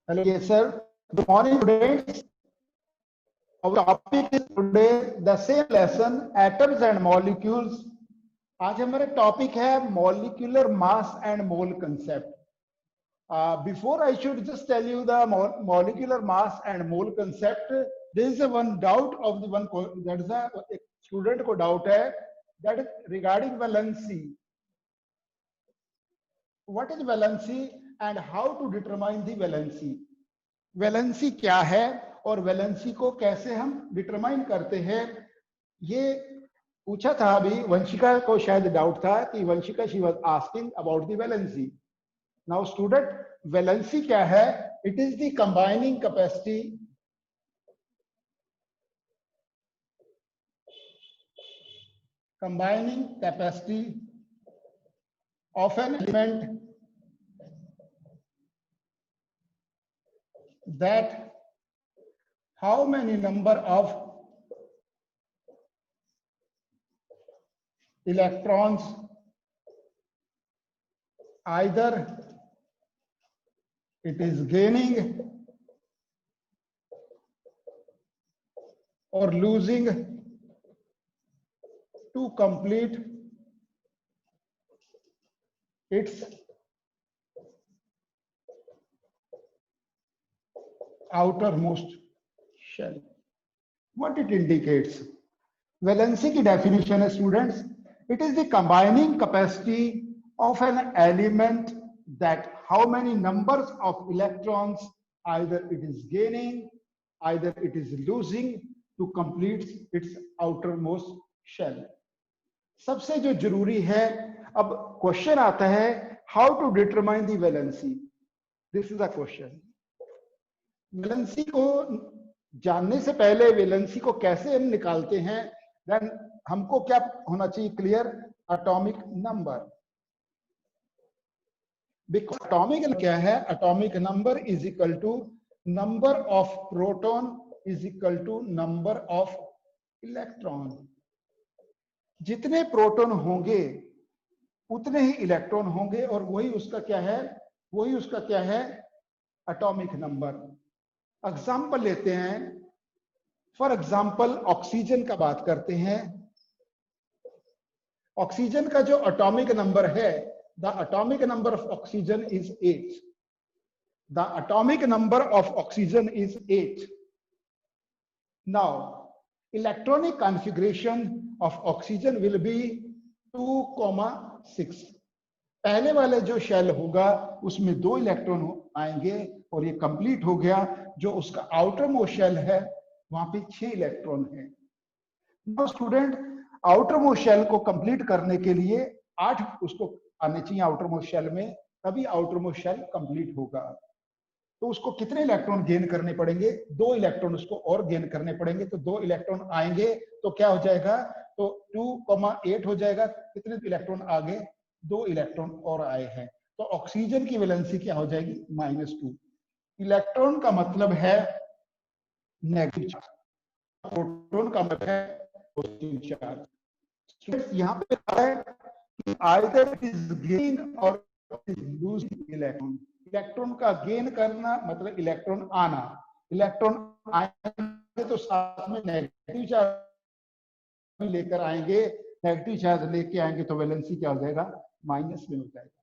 Hello, yes, sir. Good morning, students. Our topic is today the same lesson, atoms and molecules. आज हमारा topic है molecular mass and mole concept. Before I should just tell you the molecular mass and mole concept, there is a one doubt of the one that is a student को doubt है that is regarding valency. What is valency and how to determine the valency? Valency क्या है और valency को कैसे हम determine करते हैं, ये पूछा था अभी। वंशिका को शायद डाउट था कि Vanshika she was asking about the valency. Now student, valency क्या है? It is the combining capacity of an element that how many number of electrons either it is gaining or losing to complete its outermost shell. What it indicates? Valency की definition है students, it is the combining capacity of an element that how many numbers of electrons either it is gaining, either it is losing to complete its outermost shell. सबसे जो जरूरी है, अब question आता है how to determine the valency. This is a question. Valency को जानने से पहले वैलेंसी को कैसे हम निकालते हैं, देन हमको क्या होना चाहिए clear? Atomic number. Because atomic क्या है? Atomic number is equal to number of proton is equal to number of electron. जितने प्रोटॉन होंगे उतने ही इलेक्ट्रॉन होंगे और वही उसका क्या है? वही उसका क्या है? Atomic number. एग्जाम्पल लेते हैं, फॉर एग्जाम्पल ऑक्सीजन का बात करते हैं। ऑक्सीजन का जो एटॉमिक नंबर है, the atomic number of oxygen is 8। The atomic number of oxygen is 8। Now electronic configuration of oxygen will be 2,6। पहले वाले जो शेल होगा उसमें 2 इलेक्ट्रॉन आएंगे और ये कंप्लीट हो गया। जो उसका आउटर मोस्ट शेल है वहां पे 6 इलेक्ट्रॉन है। Now student, outer most shell को कंप्लीट करने के लिए 8 उसको आने चाहिए आउटर मोस्ट शेल में, तभी आउटर मोस्ट शेल कंप्लीट होगा। तो उसको कितने इलेक्ट्रॉन गेन करने पड़ेंगे? 2 इलेक्ट्रॉन उसको और गेन करने पड़ेंगे। तो 2 इलेक्ट्रॉन आएंगे तो क्या हो जाएगा? तो 2,8 हो जाएगा। कितने इलेक्ट्रॉन आगे? 2 इलेक्ट्रॉन और आए हैं। तो ऑक्सीजन की वैलेंसी क्या हो जाएगी? -2। इलेक्ट्रॉन का मतलब है नेगेटिव चार्ज, प्रोटॉन का मतलब है पॉजिटिव चार्ज। यहाँ पे है कि आइदर इट इज गेन और लूजिंग इलेक्ट्रॉन। इलेक्ट्रॉन का गेन करना मतलब इलेक्ट्रॉन आना। इलेक्ट्रॉन आएंगे तो साथ में नेगेटिव चार्ज लेकर आएंगे। नेगेटिव चार्ज लेके आएंगे तो वैलेंसी क्या हो जाएगा? माइनस में हो जाएगा।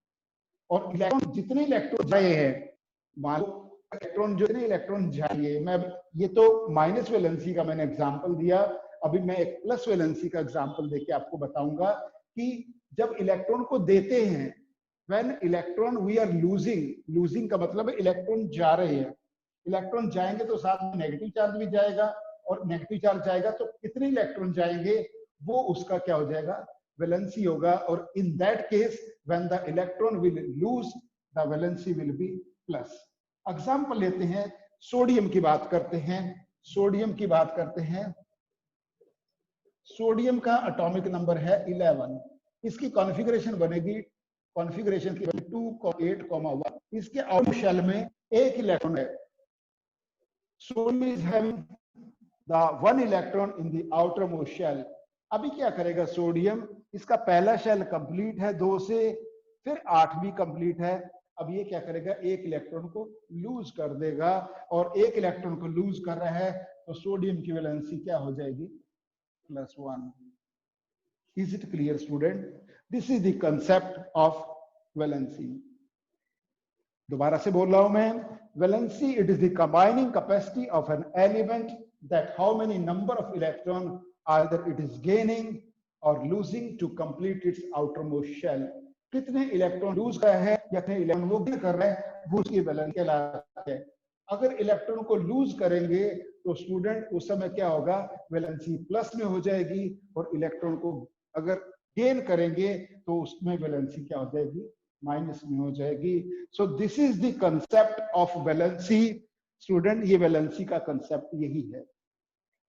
और इलेक्ट्रॉन जितने इलेक्ट्रॉन जाए हैं, मान लो इलेक्ट्रॉन जितने इलेक्ट्रॉन जाएंगे, मैं ये तो माइनस वैलेंसी का मैंने एग्जांपल दिया, अभी मैं एक प्लस वैलेंसी का एग्जांपल देके आपको बताऊंगा कि जब इलेक्ट्रॉन को देते हैं, when electron we are losing का मतलब है इलेक्ट्रॉन जा रहे हैं। इलेक्ट्रॉन जाएंगे तो साथ में नेगेटिव चार्ज भी जाएगा, और नेगेटिव चार्ज जाएगा तो कितने इलेक्ट्रॉन जाएंगे वो उसका क्या हो जाएगा? वैलेंसी होगा। और in that case when the electron will lose, the valency will be plus. Example लेते हैं, सोडियम की बात करते हैं। सोडियम की बात करते हैं। सोडियम का एटॉमिक नंबर है 11। इसकी कॉन्फ़िगरेशन बनेगी, कॉन्फ़िगरेशन की 2,8,1। इसके आउटर शेल में 1 इलेक्ट्रॉन है। Sodium is having the 1 electron in the outermost shell. अभी क्या करेगा सोडियम? इसका पहला शेल कंप्लीट है 2 से, फिर 8 भी कंप्लीट है, अब ये क्या करेगा, एक इलेक्ट्रॉन को लूज कर देगा, और एक इलेक्ट्रॉन को लूज कर रहा है तो सोडियम की वैलेंसी क्या हो जाएगी, +1। Is it clear student? This is the concept of valency. दोबारा से बोल रहा हूं मैं, valency it is the combining capacity of an element that how many number of electron either it is gaining और losing to complete its outermost shell. कितने electron lose कर रहा है या कितने इलेक्ट्रॉन वो गेन कर रहा है, वो उसकी वैलेंस कहलाता है। अगर इलेक्ट्रॉन को लूज करेंगे तो स्टूडेंट उस समय क्या होगा, वैलेंसी प्लस में हो जाएगी, और इलेक्ट्रॉन को अगर गेन करेंगे तो उसमें वैलेंसी क्या हो जाएगी, माइनस में हो जाएगी। So this is the concept of valency student, ये वैलेंसी का कंसेप्ट यही है।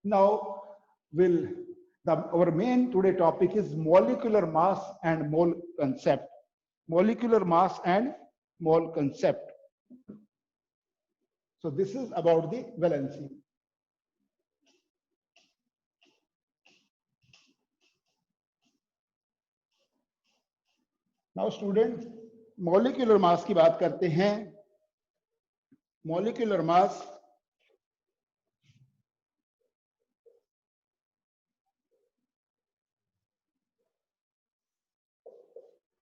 Now will our main today topic is molecular mass and mole concept. Molecular mass and mole concept. So this is about the valency. Now students, molecular mass की बात करते हैं। molecular mass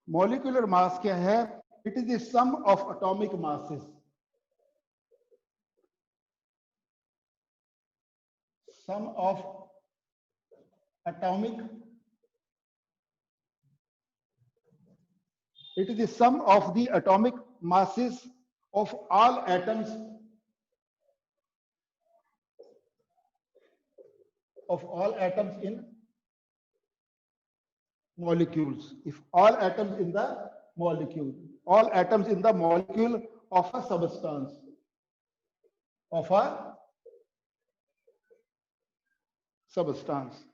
molecular mass क्या है, it is the sum of atomic masses, sum of atomic, it is the sum of the atomic masses of all atoms in molecules. If all atoms in the molecule, all atoms in the molecule of a substance, of a substance,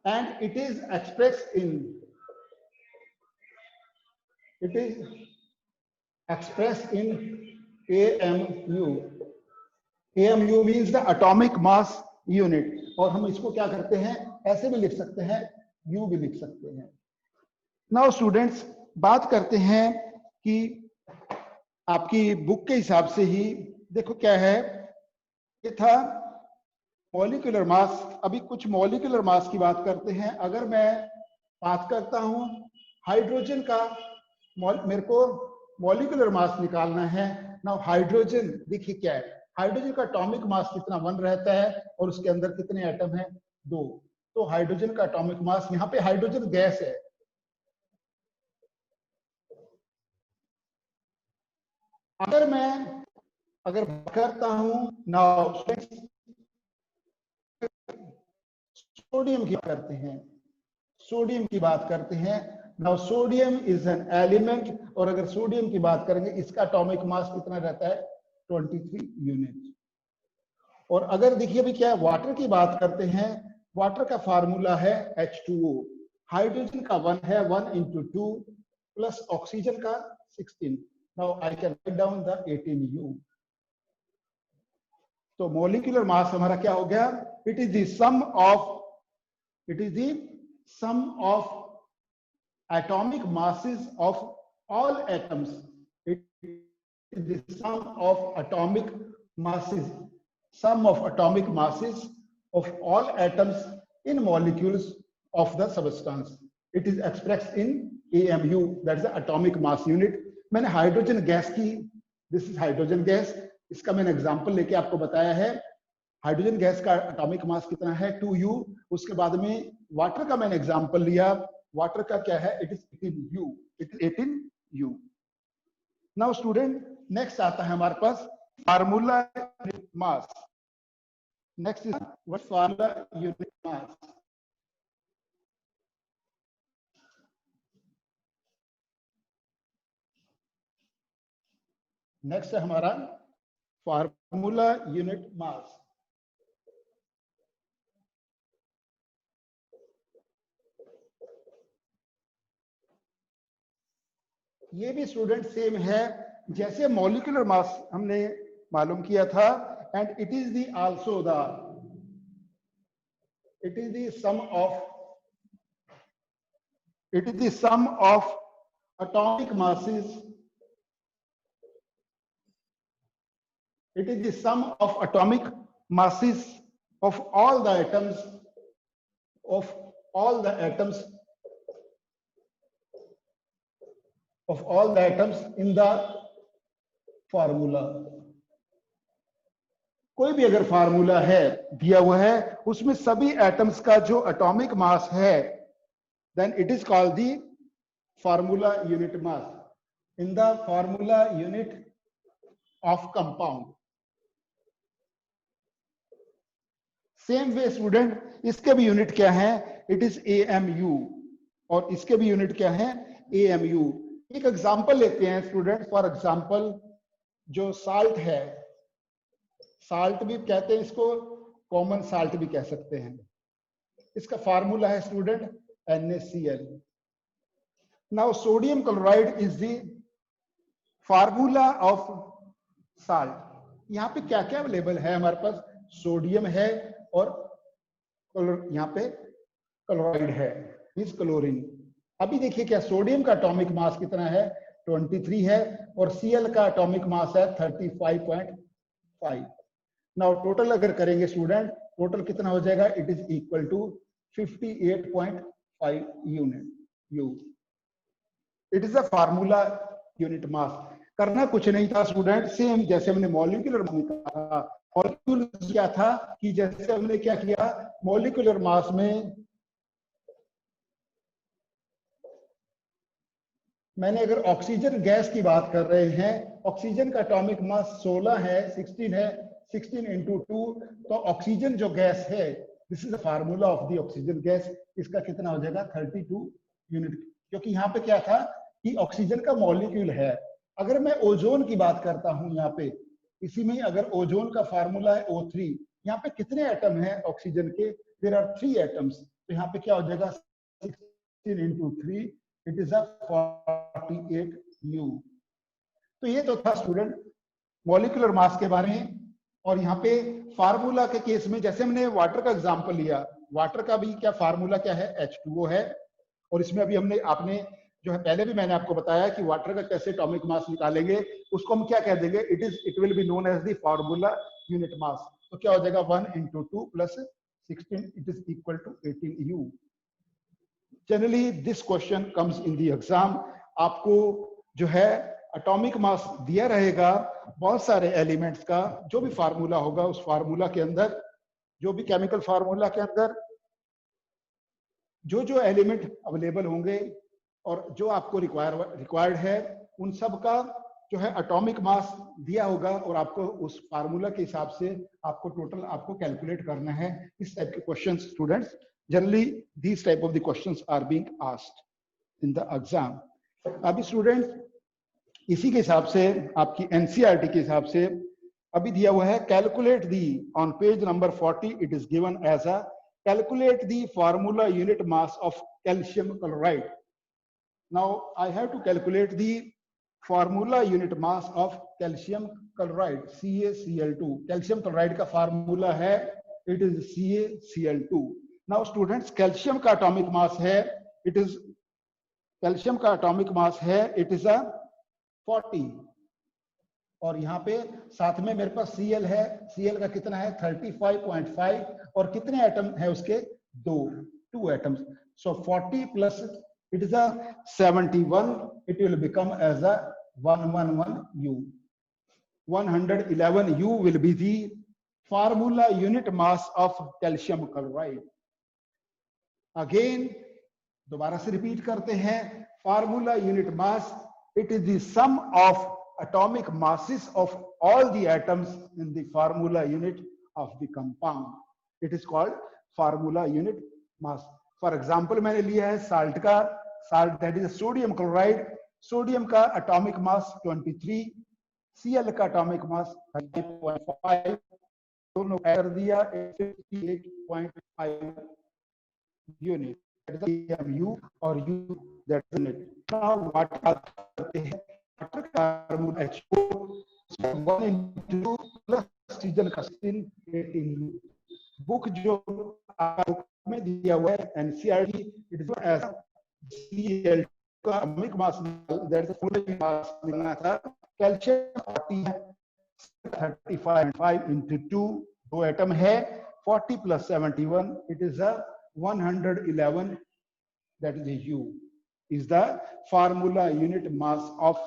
and it is expressed in, AMU. AMU means the atomic mass unit, और हम इसको क्या करते हैं, ऐसे भी लिख सकते हैं, U भी लिख सकते हैं। नाउ स्टूडेंट्स, बात करते हैं कि आपकी बुक के हिसाब से ही देखो क्या है, ये था मॉलिक्यूलर मास। अभी कुछ मॉलिक्यूलर मास की बात करते हैं। अगर मैं बात करता हूं हाइड्रोजन का, मेरे को मॉलिक्यूलर मास निकालना है ना। हाइड्रोजन देखिए क्या है, हाइड्रोजन का एटॉमिक मास कितना 1 रहता है, और उसके अंदर कितने एटम हैं, 2। तो हाइड्रोजन का एटॉमिक मास, यहाँ पे हाइड्रोजन गैस है। अगर करता हूं नाउ सोडियम की करते हैं, सोडियम की बात करते हैं। Now sodium is an element, और अगर सोडियम की बात करेंगे, इसका एटॉमिक मास कितना रहता है, 23 यूनिट। और अगर देखिए अभी क्या है, वाटर की बात करते हैं, वाटर का फार्मूला है H2O। हाइड्रोजन का 1 है, 1 × 2 प्लस ऑक्सीजन का 16। Now I can write down the 18U। तो मॉलिक्यूलर मास हमारा क्या हो गया, it is the sum of atomic masses of all atoms. It is the sum of atomic masses of all atoms in molecules of the substance. It is expressed in AMU, that is the atomic mass unit. मैंने hydrogen gas की, this is hydrogen gas, इसका मैंने example लेके आपको बताया है। Hydrogen gas का atomic मास कितना है, 2U। उसके बाद में वाटर का मैंने एग्जांपल लिया, वाटर का क्या है, it is 18U, it is 18U। Now student, next आता है हमारे पास formula mass. Next is what formula unit mass. Next है हमारा फार्मूला यूनिट मास। ये भी स्टूडेंट सेम है जैसे मॉलिक्यूलर मास हमने मालूम किया था, and it is the also the sum of atomic masses It is the sum of atomic masses of all the atoms of all the atoms in the formula. कोई भी अगर formula है दिया हुआ है उसमें सभी एटम्स का जो एटॉमिक मास है, then it is called the formula unit mass in the formula unit of compound. Same way student, इसके भी यूनिट क्या है? इट इज AMU, और इसके भी यूनिट क्या है? AMU। एक एग्जांपल लेते हैं स्टूडेंट। फॉर एग्जांपल जो साल्ट है, साल्ट भी कहते हैं इसको, कॉमन साल्ट भी कह सकते हैं। इसका फार्मूला है student NaCl। Now sodium chloride is the formula of salt. यहाँ पे क्या क्या अवेलेबल है हमारे पास? सोडियम है और यहाँ पे क्लोराइड है, मींस क्लोरीन। अभी देखिए क्या सोडियम का एटॉमिक मास कितना है? 23 है, और Cl का एटॉमिक मास है 35.5। नाउ टोटल अगर करेंगे स्टूडेंट, टोटल कितना हो जाएगा? It is equal to 58.5 unit U. It is a formula unit mass. करना कुछ नहीं था स्टूडेंट, सेम जैसे हमने मॉलिक्यूलर था। मॉलिक्यूल क्या था कि जैसे हमने क्या किया, मॉलिक्यूलर मास में मैंने अगर ऑक्सीजन गैस की बात कर रहे हैं, ऑक्सीजन का एटॉमिक मास 16 है, 16 है, 16 into 2, तो ऑक्सीजन जो गैस है, this is the formula of the oxygen gas. इसका कितना हो जाएगा? 32 यूनिट। क्योंकि यहाँ पे क्या था कि ऑक्सीजन का मॉलिक्यूल है। अगर मैं ओजोन की बात करता हूं, यहाँ पे इसी में अगर ओजोन का फार्मूला है O3, यहाँ पे कितने एटम हैं ऑक्सीजन के? There are 3 atoms. तो यहाँ पे क्या हो जाएगा? 16 into 3, it is a 48 U। तो ये तो था स्टूडेंट मॉलिक्यूलर मास के बारे में। और यहाँ पे फार्मूला के केस में जैसे हमने वाटर का एग्जांपल लिया, वाटर का भी क्या फार्मूला क्या है? H2O है। और इसमें अभी आपने जो है पहले भी मैंने आपको बताया कि वाटर का कैसे एटॉमिक मास निकालेंगे, उसको हम क्या कह देंगे? It will be known as the formula unit mass. तो क्या हो जाएगा? 1 into 2 plus 16, it is equal to 18 U। Generally this question comes in the exam. आपको जो है एटॉमिक मास दिया रहेगा बहुत सारे एलिमेंट्स का, जो भी फार्मूला होगा उस फार्मूला के अंदर, जो भी केमिकल फार्मूला के अंदर जो जो एलिमेंट अवेलेबल होंगे और जो आपको रिक्वायर्ड है, उन सब का जो है एटॉमिक मास दिया होगा, और आपको उस फार्मूला के हिसाब से आपको टोटल आपको कैलकुलेट करना है। इस टाइप के questions students, generally these type of the questions are being asked in the exam. अभी स्टूडेंट्स इसी के हिसाब से आपकी एनसीईआरटी के हिसाब से अभी दिया हुआ है, calculate the on page number 40, it is given as a calculate the formula unit mass of calcium chloride. Now I have to calculate the formula unit mass of calcium chloride, CaCl2. calcium chloride का formula है, it is CaCl2. Now students, calcium का atomic mass है, calcium का atomic mass है, it is a 40। और यहाँ पे साथ में मेरे पास Cl है, Cl का कितना है? 35.5, और कितने एटम है उसके? 2 atoms. So 40 plus it is a 71, it will become as a 111 U। 111 U will be the formula unit mass of calcium chloride. Again दोबारा से रिपीट करते हैं, formula unit mass, it is the sum of atomic masses of all the atoms in the formula unit of the compound. It is called formula unit mass. For example, मैंने लिया है salt का, salt that is sodium chloride. Sodium का atomic मास 23, Cl का atomic मास 5.5, दोनों कर दिया 58.5 unit, that is MU और U that is unit. Now what करते हैं, वाटर का formula H2O 1 into 2 plus oxygen का 18U। बुक जो में दिया हुआ है NCERT, it is as Cl का atomic mass, that is full mass मिलना था। कैल्शियम 40 है, 35.5 into 2, 2 एटम है, 40 plus 71, it is a 111, that is a U, is the formula unit mass of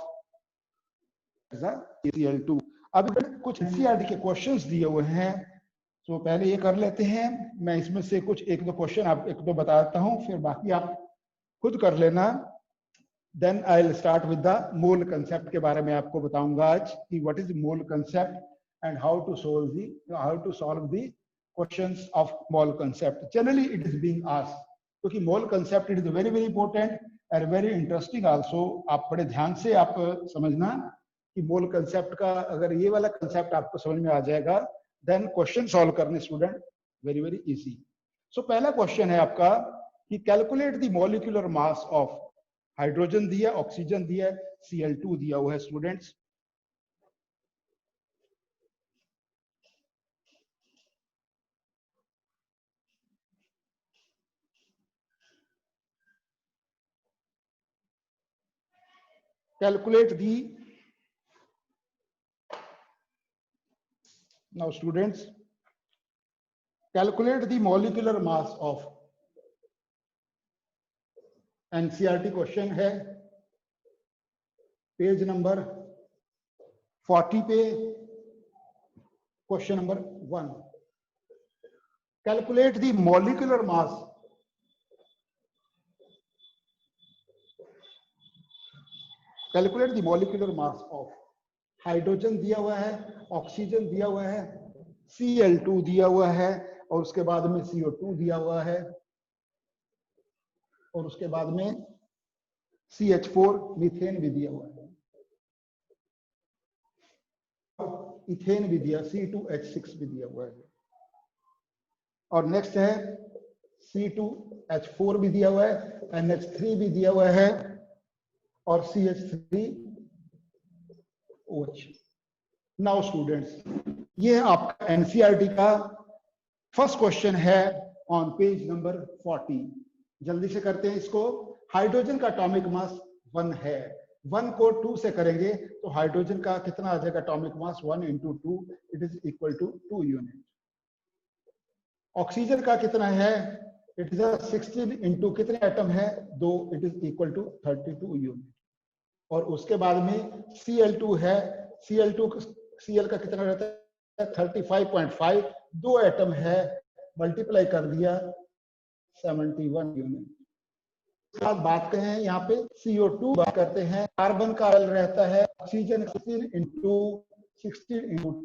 Cl2. अब कुछ NCERT के क्वेश्चंस दिए हुए हैं, तो पहले ये कर लेते हैं। मैं इसमें से कुछ एक दो क्वेश्चन आप एक दो बताता हूं, फिर बाकी आप खुद कर लेना। Then I will start with the mole concept के बारे में आपको बताऊंगा आज कि what is mole concept and how to solve the questions of mole concept. Generally it is being asked, क्योंकि mole concept it is very very important and very interesting also. आप बड़े ध्यान से आप समझना कि मोल कंसेप्ट का अगर ये वाला कंसेप्ट आपको समझ में आ जाएगा, देन क्वेश्चन सॉल्व करने स्टूडेंट वेरी वेरी इजी। सो पहला क्वेश्चन है आपका कि calculate the molecular mass of, hydrogen दिया, ऑक्सीजन दिया, Cl2 दिया हुआ है students. Calculate the, now students calculate the molecular mass of, NCERT question है, पेज नंबर 40 पे, question number 1। Calculate the molecular mass, calculate the molecular mass of, hydrogen दिया हुआ है, ऑक्सीजन दिया हुआ है, Cl2 दिया हुआ है, और उसके बाद में CO2 दिया हुआ है, और उसके बाद में CH4 मीथेन भी दिया हुआ है, इथेन भी दिया, C2H6 भी दिया हुआ है, और नेक्स्ट है C2H4 भी दिया हुआ है, NH3 भी दिया हुआ है, और CH3OH। नाउ स्टूडेंट्स, ये आपका एनसीईआरटी का फर्स्ट क्वेश्चन है ऑन पेज नंबर 40। जल्दी से करते हैं इसको। हाइड्रोजन का एटॉमिक मास 1 है, 1 को 2 से करेंगे तो हाइड्रोजन का कितना आ जाएगा atomic mass, 1 into 2, it is equal to 2 unit. Oxygen का कितना है, इट इज 16 इंटू कितने एटम है, 2, it is equal to 32 unit. और उसके बाद में Cl2 है, Cl का कितना रहता है 35.5, 2 एटम है, मल्टीप्लाई कर दिया 71 यूनिट। उसके बाद बात करें यहाँ पे CO2 बात करते हैं, कार्बन का रहता है oxygen 16 into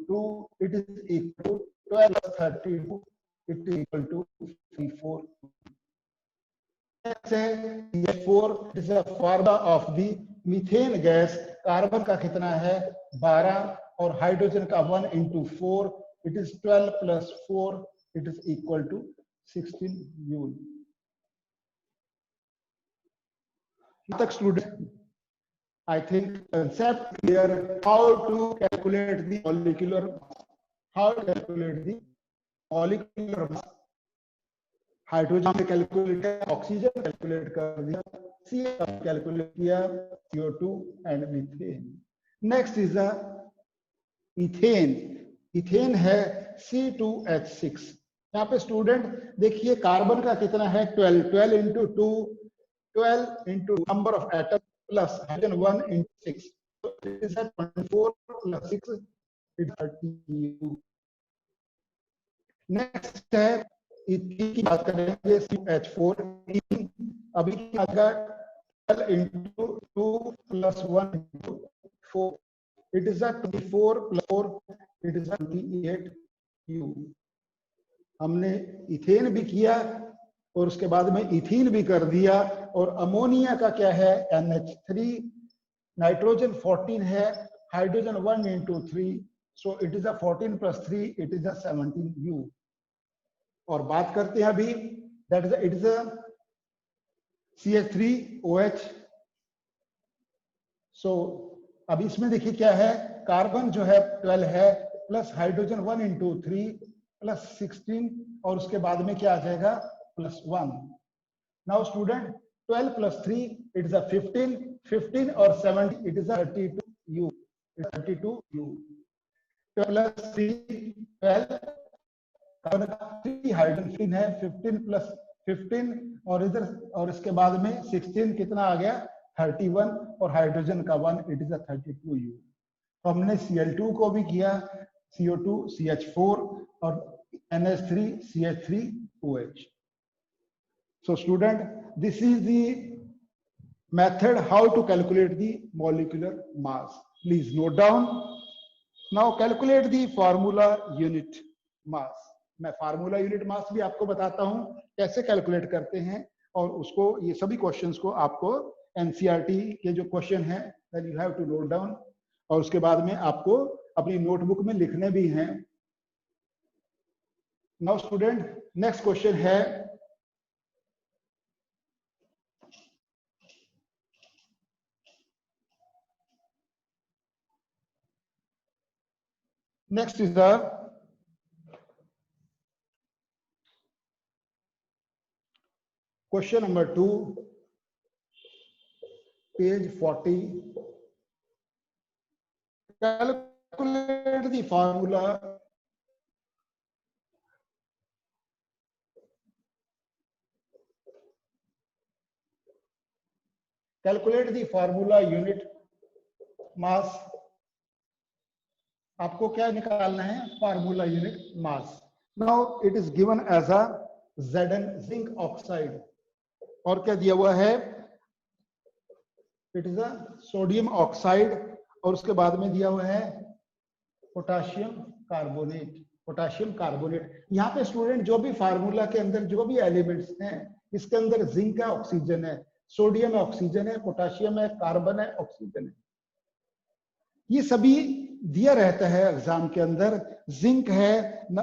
2, it is equal to 12 32, it is equal to 34। CH4 is a formula of the methane gas, carbon का कितना है 12, और हाइड्रोजन का 1 into 4, it is 12 plus 4, it is equal to 16 joule. तक student I think concept clear, how to calculate the molecular, how to calculate the molecular mass. Hydrogen में calculate किया, oxygen calculate कर दिया, सी कैलकुलेट किया, CO2 and methane. Next is ethane. Ethane है C2H6। यहाँ पे student देखिए carbon का कितना है 12 into 2, 12 into number of atom plus hydrogen 1 into 6, तो it is 24 plus 6, it 32। Next है इथीन की बात करेंगे, CH4। अभी क्या आएगा 12 into 2 plus 1 into 4, it is 24 plus 4, it is 28 U। हमने इथेन भी किया और उसके बाद में इथीन भी कर दिया। और अमोनिया का क्या है NH3, नाइट्रोजन 14 है, hydrogen 1 into 3, so it is 14 plus 3, it is 17 U। और बात करते हैं अभी, that is it is CH3OH। सो अभी इसमें देखिए क्या है, कार्बन जो है 12 है, प्लस हाइड्रोजन 1 into 3 प्लस 16, और उसके बाद में क्या आ जाएगा plus 1। Now student 12 plus 3 it is 15, 15 और 70 it is 32 U, 32 U। Plus 3 12, 3 hydrogen है 15 प्लस 15 और इधर और इसके बाद में 16 कितना आ गया 31 और हाइड्रोजन का 1 इट इज अ 32U। तो हमने Cl2 को भी किया CO2 CH4 और NH3 CH3OH। So student, this is the method how to calculate the molecular mass. Please note down. Now calculate the formula unit mass. मैं formula unit मास भी आपको बताता हूं कैसे कैलकुलेट करते हैं और उसको ये सभी क्वेश्चंस को आपको एनसीईआरटी के जो क्वेश्चन हैं that you have to note down और उसके बाद में आपको अपनी नोटबुक में लिखने भी हैं। नाउ स्टूडेंट, नेक्स्ट क्वेश्चन है next is the question number 2, page 40. Calculate the formula unit mass. आपको क्या निकालना है formula unit mass. Now it is given as a Zn zinc oxide और क्या दिया हुआ है it is a sodium oxide और उसके बाद में दिया हुआ है पोटाशियम कार्बोनेट। यहाँ पे स्टूडेंट जो भी फार्मूला के अंदर जो भी एलिमेंट्स हैं इसके अंदर जिंक है ऑक्सीजन है सोडियम है ऑक्सीजन है पोटाशियम है कार्बन है ऑक्सीजन है ये सभी दिया रहता है एग्जाम के अंदर। जिंक है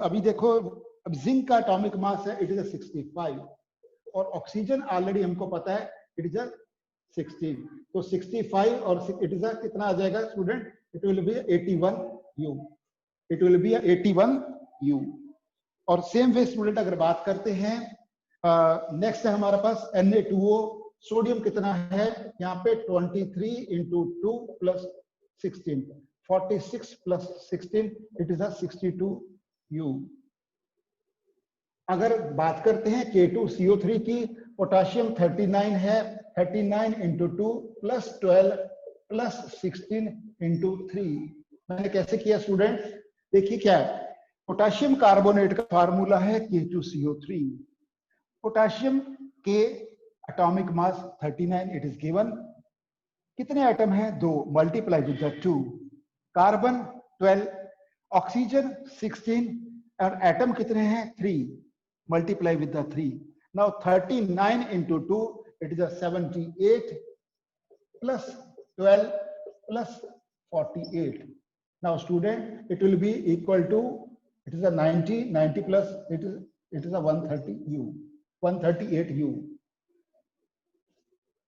अभी देखो अब जिंक का एटॉमिक मास है इट इज 65 और ऑक्सीजन ऑलरेडी हमको पता है इट इज 16 तो 65 और इट इज कितना आ जाएगा student it will B 81U। It will B 81U। और सेम वे स्टूडेंट अगर बात करते हैं नेक्स्ट है हमारे पास Na2O सोडियम कितना है यहाँ पे 23 into 2 plus 16 46 plus 16 it is 62U। अगर बात करते हैं K2CO3 की पोटाशियम 39 है 39 into 2 plus 12 plus 16 into 3। मैंने कैसे किया स्टूडेंट देखिए क्या है पोटाशियम कार्बोनेट का फार्मूला है K2CO3 पोटाशियम के atomic mass 39 it is given कितने एटम हैं 2 multiply with the 2 carbon 12 oxygen 16 और एटम कितने हैं 3 multiply with the 3 now 39 into 2 it is a 78 plus 12 plus 48 now student it will be equal to it is a 90 plus it is a 130U 138U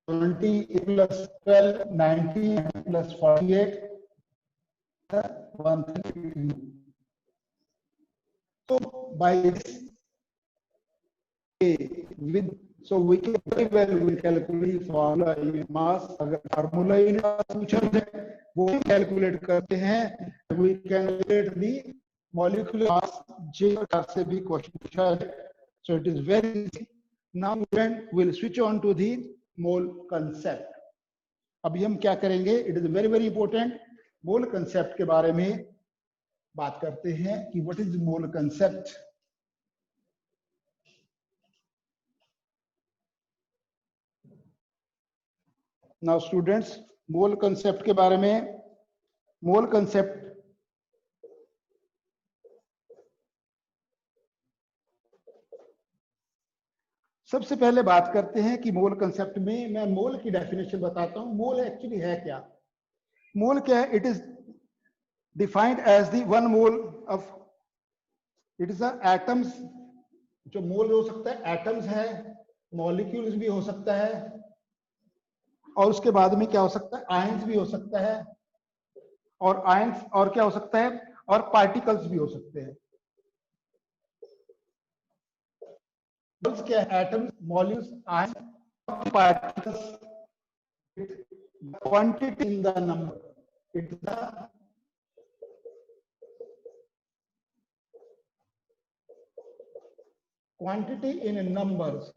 20 plus 12 90 plus 48 130U। so by this with so we can very well we calculate formula unit mass अगर formula unit mass पूछा है वो calculate करते हैं we calculate the molecular mass J से भी question पूछा है so it is very easy। now then we'll switch on to the mole concept। अभी हम क्या करेंगे it is very very important mole concept के बारे में बात करते हैं कि what is mole concept। Now students mole concept के बारे में मोल कंसेप्ट सबसे पहले बात करते हैं कि मोल कंसेप्ट में मैं मोल की डेफिनेशन बताता हूं मोल एक्चुअली है क्या। मोल क्या है it is defined as the 1 mole of it is atoms जो मोल हो सकता है एटम्स है मॉलिक्यूल्स भी हो सकता है और उसके बाद में क्या हो सकता है आयंस भी हो सकता है और आयंस और क्या हो सकता है और पार्टिकल्स भी हो सकते हैं। क्या है atoms molecules ions particles quantity in the number it's the quantity in numbers.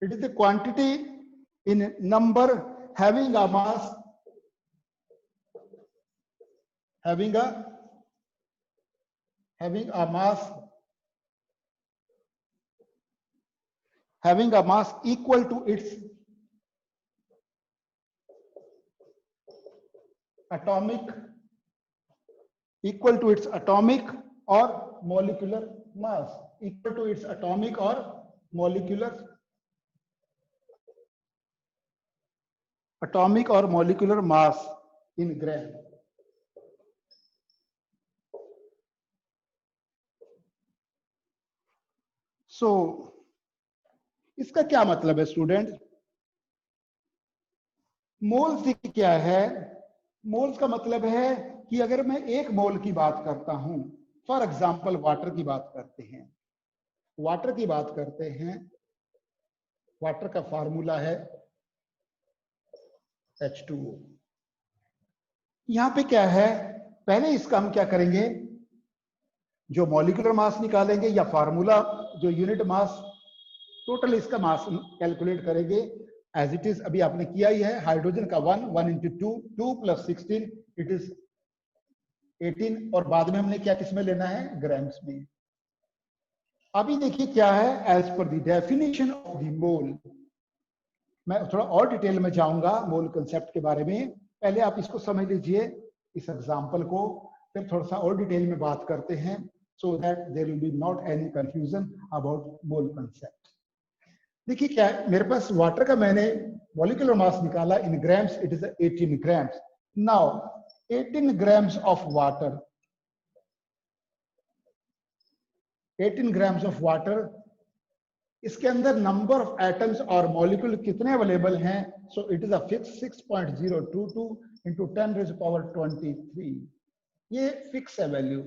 It is the quantity in number having a mass, having a mass equal to its atomic or molecular mass, equal to its atomic or molecular mass in gram. So इसका क्या मतलब है student? Moles क्या है? Moles का मतलब है कि अगर मैं एक मोल की बात करता हूं, फॉर एग्जांपल वाटर की बात करते हैं, वाटर का फार्मूला है H2O। यहां पे क्या है, पहले इसका हम क्या करेंगे, जो मॉलिक्यूलर मास निकालेंगे या फार्मूला जो यूनिट मास, टोटल इसका मास कैलकुलेट करेंगे एज इट इज। अभी आपने किया ही है, हाइड्रोजन का 1 into 2 + 16 इट इज 18, और बाद में हमने क्या किसमें लेना है, ग्राम्स में। अभी देखिए क्या है, as per the definition of the mole. मैं थोड़ा और डिटेल में जाऊंगा मोल कंसेप्ट के बारे में, पहले आप इसको समझ लीजिए इस एग्जांपल को, फिर थोड़ा सा और डिटेल में बात करते हैं, so that there will be not any confusion about mole concept. देखिए क्या है, मेरे पास वाटर का मैंने मॉलिक्यूलर मास निकाला in grams, it is 18 grams. Now 18 grams of water, 18 grams of water, इसके अंदर नंबर ऑफ एटम्स और मॉलिक्यूल कितने अवेलेबल हैं? सो it is a fix 6.022 into 10⁻23। ये फिक्स है वैल्यू,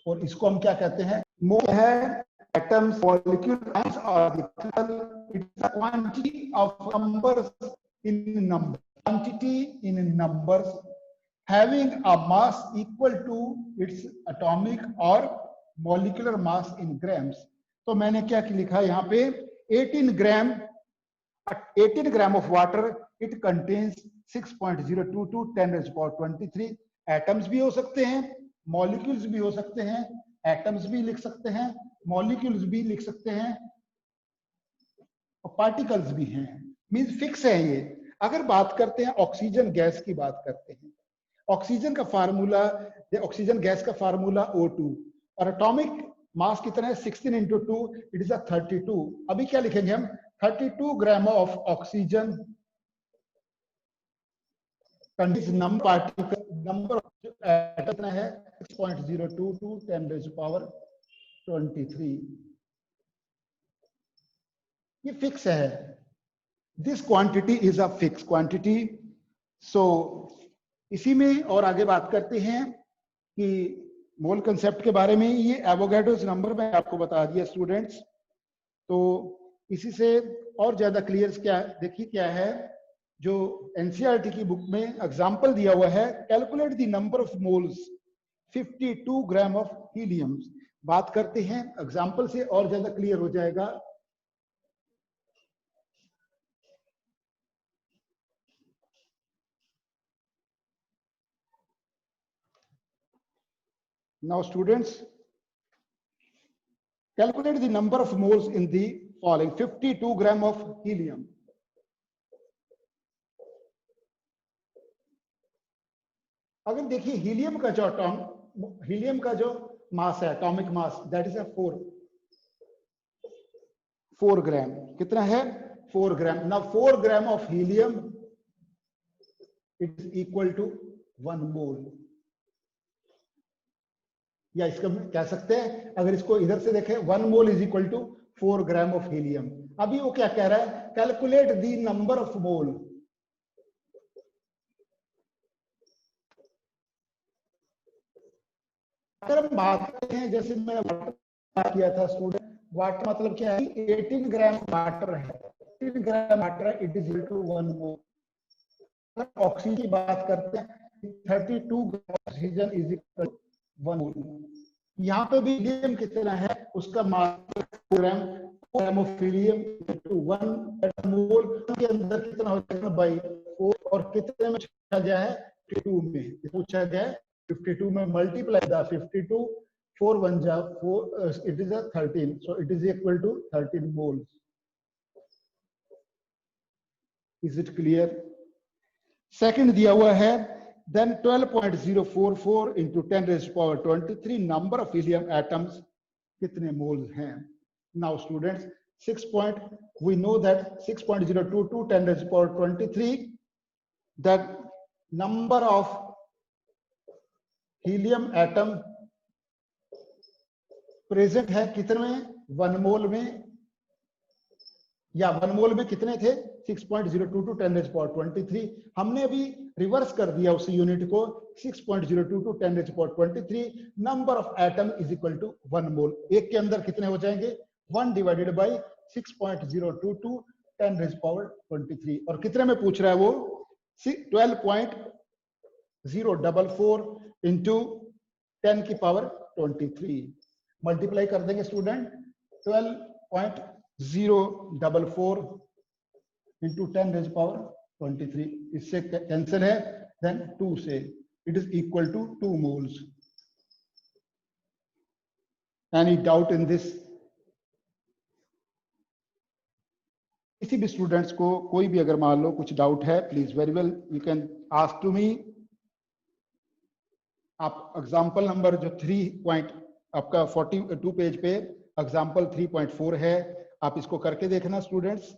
और इसको हम क्या कहते हैं, मोल है। Atoms, molecules, or the total, it's a quantity of numbers in numbers. Quantity in numbers having a mass equal to its atomic or molecular mass in grams. तो मैंने क्या लिखा यहाँ पे, 18 gram of water, it contains 6.022 10⁻23 atoms भी हो सकते हैं, molecules भी हो सकते हैं, atoms भी लिख सकते हैं, मॉलिक्यूल्स भी लिख सकते हैं, और पार्टिकल्स भी हैं, मींस फिक्स है ये। अगर बात करते हैं ऑक्सीजन गैस की बात करते हैं, ऑक्सीजन का फार्मूला, ऑक्सीजन गैस का फार्मूला O2, और एटॉमिक मास कितना है, 16 into 2 इट इज 32। अभी क्या लिखेंगे हम, 32 gram of oxygen contains number particle, number of atom है 6.022 10⁻23। ये फिक्स है, this quantity is a fix quantity. So इसी में और आगे बात करते हैं कि मोल कंसेप्ट के बारे में। ये एवोगाड्रोस नंबर में आपको बता दिया स्टूडेंट्स, तो इसी से और ज्यादा क्लियर क्या, देखिए क्या है, जो एनसीईआरटी की बुक में एग्जांपल दिया हुआ है, calculate the number of moles 52 gram of helium. बात करते हैं एग्जांपल से और ज्यादा क्लियर हो जाएगा। Now students, calculate the number of moles in the following: 52 gram of helium. अगर देखिए हीलियम का जो मास है, atomic mass, that is 4 gram. कितना है, 4 ग्राम। ना 4 gram of helium it is equal to 1 mole, या इसका कह सकते हैं, अगर इसको इधर से देखें, 1 mole is equal to 4 gram of helium. अभी वो क्या कह रहा है, calculate the number of mole. अगर हम बात करते हैं, जैसे मैंने वाटर किया था स्टूडेंट, वाटर मतलब क्या है, 18 ग्राम वाटर है, 18 ग्राम वाटर है, it is equal to 1 mole. Oxygen की बात करते हैं, 32 gram oxygen is equal to 1 mole. यहाँ पे भी हीलियम कितना है उसका mass gram of helium to 1 atom mole के अंदर कितना हो जाएगा बाई 4 और कितने में पूछा गया है 52 में पूछा गया है 52 में मल्टीप्लाई द 52 4 1 जा 4 it is 13 so it is equal to 13 moles. Is it clear? Second दिया हुआ है then 12.044 into 10 raised to power 23 number of helium atoms कितने मोल्स हैं. Now students 6. We know that 6.022 10 raised to power 23 the number of helium atom present है कितने में 1 मोल में या 1 मोल में कितने थे 6.022 10 raised to power 23. हमने अभी रिवर्स कर दिया उसी यूनिट को 6.022 10 raised to power 23 number of atom is equal to 1 mole. एक के अंदर कितने हो जाएंगे 1 divided by 6.022 10 raised to power 23 और कितने में पूछ रहा है वो 12.044 into 10 की पावर 23 मल्टीप्लाई कर देंगे student 12.044 into 10 raised to power 23 इससे कैंसिल है देन 2 से it is equal to 2 moles. Any doubt in this? किसी भी स्टूडेंट्स को कोई भी अगर मान लो कुछ डाउट है please very well you can ask to me. आप एग्जांपल नंबर जो 3 आपका 42 पेज पे एग्जांपल 3.4 है आप इसको करके देखना स्टूडेंट्स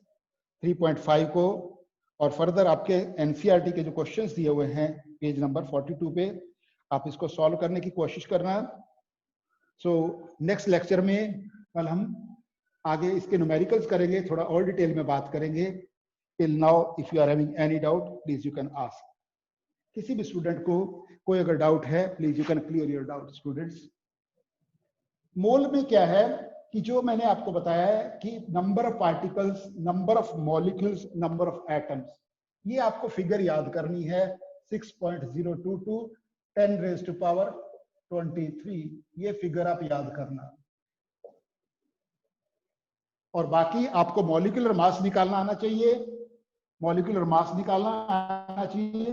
3.5 को और फर्दर आपके एनसीईआरटी के जो क्वेश्चंस दिए हुए हैं पेज नंबर 42 पे आप इसको सॉल्व करने की कोशिश करना. सो नेक्स्ट लेक्चर में कल हम आगे इसके न्यूमेरिकल्स करेंगे थोड़ा और डिटेल में बात करेंगे. Till now if you are having any doubt please you can ask. किसी भी स्टूडेंट को कोई अगर डाउट है please you can clear your doubt students. Mole में क्या है कि जो मैंने आपको बताया है कि number of particles number of molecules number of atoms ये आपको फिगर याद करनी है 6.022 10 raised to power 23 ये फिगर आप याद करना और बाकी आपको मॉलिक्यूलर मास निकालना आना चाहिए. मॉलिक्यूलर मास निकालना आना चाहिए.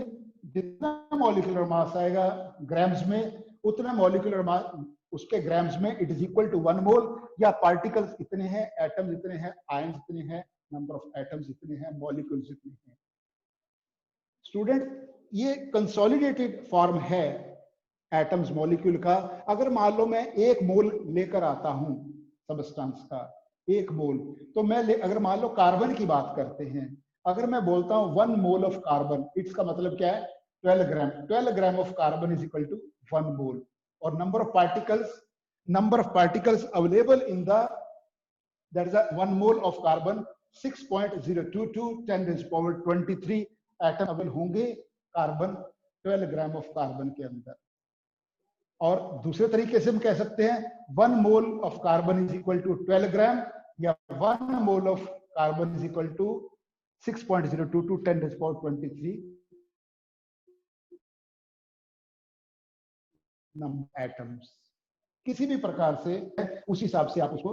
जितना मॉलिक्यूलर मास आएगा ग्राम्स में उतना मॉलिक्यूलर मास उसके ग्राम्स में it is equal to 1 mole या पार्टिकल्स इतने हैं एटम्स इतने हैं आयंस इतने हैं नंबर ऑफ एटम्स इतने हैं मॉलिक्यूल्स इतने हैं. स्टूडेंट ये कंसोलिडेटेड फॉर्म है एटम्स मॉलिक्यूल का. अगर मान लो मैं 1 मोल लेकर आता हूं सबस्टेंस का 1 मोल तो मैं अगर मान लो कार्बन की बात करते हैं अगर मैं बोलता हूं 1 मोल ऑफ कार्बन इट्स का मतलब क्या है 12 gram of carbon is equal to 1 mole. और number of particles available in the that is 1 mole of carbon 6.022 10 raised to power 23 atom available होंगे कार्बन 12 ग्राम ऑफ कार्बन के अंदर. और दूसरे तरीके से हम कह सकते हैं 1 mole of carbon is equal to 12 gram या 1 mole of carbon is equal to 6.022 10 raised to power 23 number atoms. किसी भी प्रकार से उस हिसाब से आप उसको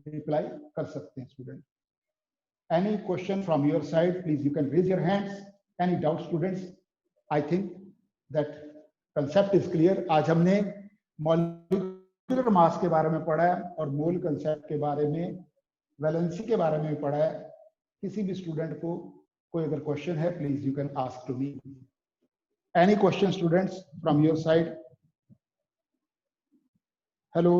रिप्लाई कर सकते हैं student. Any question from your side please you can raise your hands. Any doubt students? I think that concept is clear. आज हमने मॉलिक्यूलर मास के बारे में पढ़ा है और मोल कंसेप्ट के बारे में वैलेंसी के बारे में भी पढ़ा है. किसी भी स्टूडेंट को कोई अगर क्वेश्चन है please you can ask to me. Any questions, students, from your side? Hello.